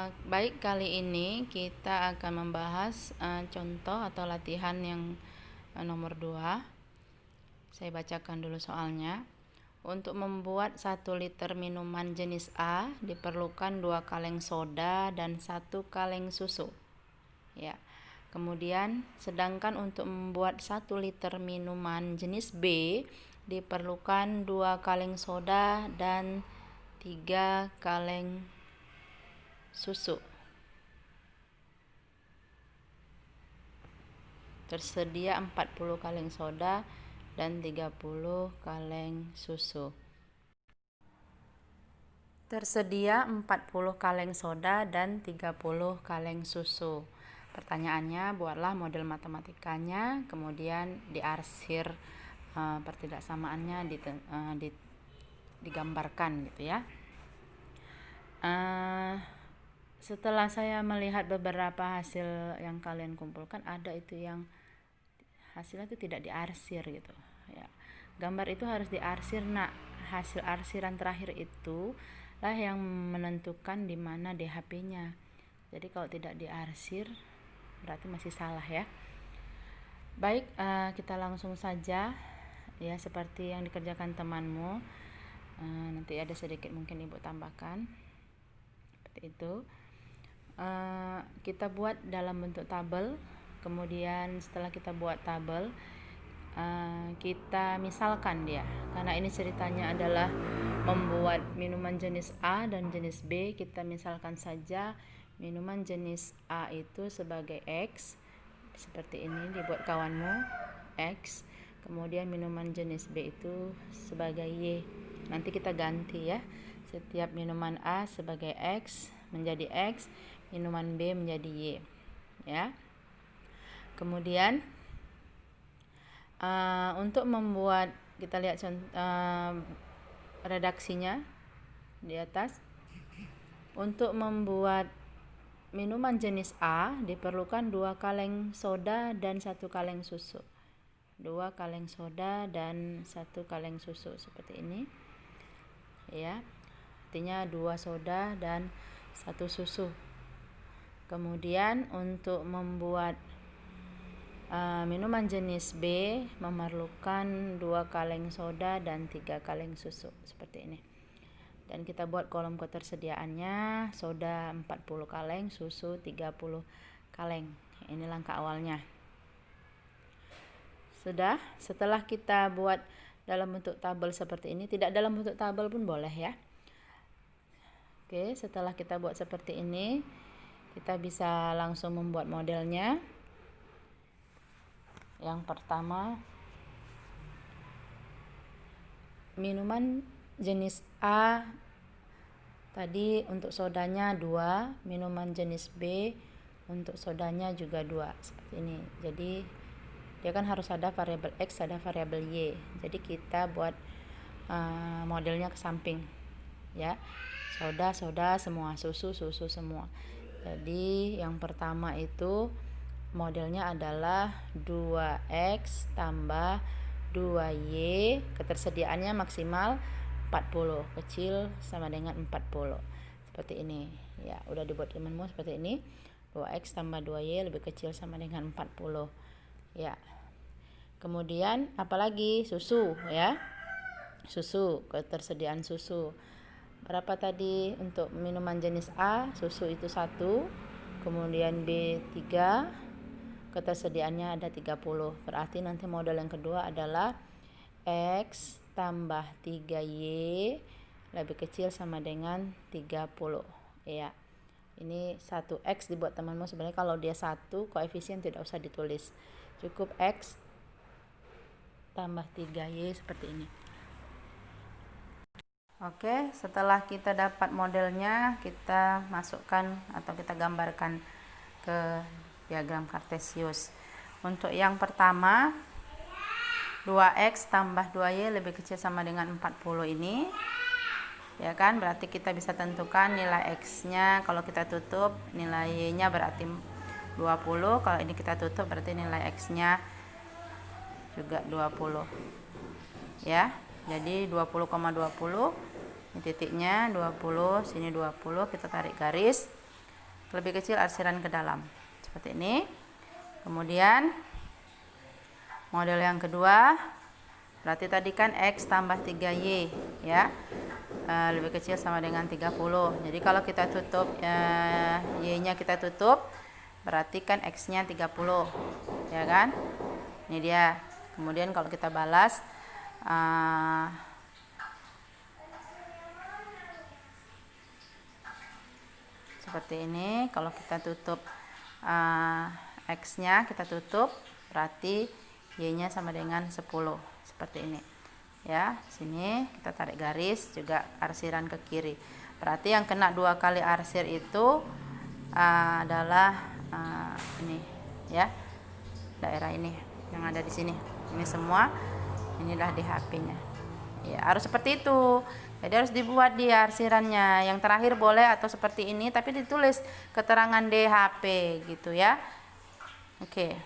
Baik, kali ini kita akan membahas contoh atau latihan yang nomor 2. Saya bacakan dulu soalnya. Untuk membuat 1 liter minuman jenis A diperlukan 2 kaleng soda dan 1 kaleng susu. Ya. Kemudian sedangkan untuk membuat 1 liter minuman jenis B diperlukan 2 kaleng soda dan 3 kaleng susu. Tersedia 40 kaleng soda dan 30 kaleng susu. Tersedia 40 kaleng soda dan 30 kaleng susu. Pertanyaannya, buatlah model matematikanya, kemudian diarsir pertidaksamaannya digambarkan gitu ya. Setelah saya melihat beberapa hasil yang kalian kumpulkan, ada itu yang hasilnya itu tidak diarsir gitu ya. Gambar itu harus diarsir. Nah, hasil arsiran terakhir itu lah yang menentukan di mana DHP-nya. Jadi kalau tidak diarsir berarti masih salah ya. Baik, kita langsung saja ya, seperti yang dikerjakan temanmu. Nanti ada sedikit mungkin ibu tambahkan seperti itu. Kita buat dalam bentuk tabel. Kemudian setelah kita buat tabel, kita misalkan dia, karena ini ceritanya adalah membuat minuman jenis A dan jenis B. Kita misalkan saja minuman jenis A itu sebagai X, seperti ini dibuat kawanmu X. Kemudian minuman jenis B itu sebagai Y. Nanti kita ganti ya, setiap minuman A sebagai X menjadi X, minuman B menjadi Y ya. Kemudian untuk membuat, kita lihat redaksinya di atas. Untuk membuat minuman jenis A diperlukan 2 kaleng soda dan 1 kaleng susu. 2 kaleng soda dan 1 kaleng susu seperti ini ya. Artinya 2 soda dan 1 susu. Kemudian untuk membuat minuman jenis B memerlukan 2 kaleng soda dan 3 kaleng susu seperti ini. Dan kita buat kolom ketersediaannya, soda 40 kaleng, susu 30 kaleng. Ini langkah awalnya. Sudah, setelah kita buat dalam bentuk tabel seperti ini, tidak dalam bentuk tabel pun boleh ya. Oke, setelah kita buat seperti ini, kita bisa langsung membuat modelnya. Yang pertama, minuman jenis A tadi untuk sodanya 2, minuman jenis B untuk sodanya juga 2, seperti ini. Jadi dia kan harus ada variabel X, ada variabel Y. Jadi kita buat modelnya ke samping ya. Soda semua, susu semua. Jadi yang pertama itu modelnya adalah 2X tambah 2Y, ketersediaannya maksimal 40, kecil sama dengan 40. Seperti ini. Ya, udah dibuat temanmu seperti ini. 2X tambah 2Y lebih kecil sama dengan 40. Ya. Kemudian apalagi? Susu ya. Susu, ketersediaan susu. Berapa tadi untuk minuman jenis A? Susu itu 1, kemudian B 3, ketersediaannya ada 30. Berarti nanti model yang kedua adalah X tambah 3Y lebih kecil sama dengan 30 ya. Ini 1X dibuat temanmu. Sebenarnya kalau dia 1, koefisien tidak usah ditulis, cukup X tambah 3Y seperti ini. Oke, setelah kita dapat modelnya, kita masukkan atau kita gambarkan ke diagram kartesius. Untuk yang pertama, 2X tambah 2Y lebih kecil sama dengan 40 ini. Ya kan, berarti kita bisa tentukan nilai X-nya. Kalau kita tutup, nilai Y-nya berarti 20. Kalau ini kita tutup, berarti nilai X-nya juga 20. Ya, jadi 20,20. Ini titiknya 20, sini 20, kita tarik garis. lebih kecil arsiran ke dalam seperti ini. Kemudian model yang kedua, berarti tadi kan X tambah 3Y ya, lebih kecil sama dengan 30. Jadi kalau kita tutup Y nya kita tutup, berarti kan X nya 30 ya kan, ini dia. Kemudian kalau kita balas seperti ini, kalau kita tutup X nya kita tutup, berarti Y nya sama dengan 10 seperti ini ya. Sini kita tarik garis, juga arsiran ke kiri, berarti yang kena 2 kali arsir itu adalah ini ya, daerah ini yang ada di sini, ini semua, inilah DHP nya ya, harus seperti itu. Jadi harus dibuat di arsirannya. Yang terakhir boleh atau seperti ini, tapi ditulis keterangan DHP gitu ya. Oke.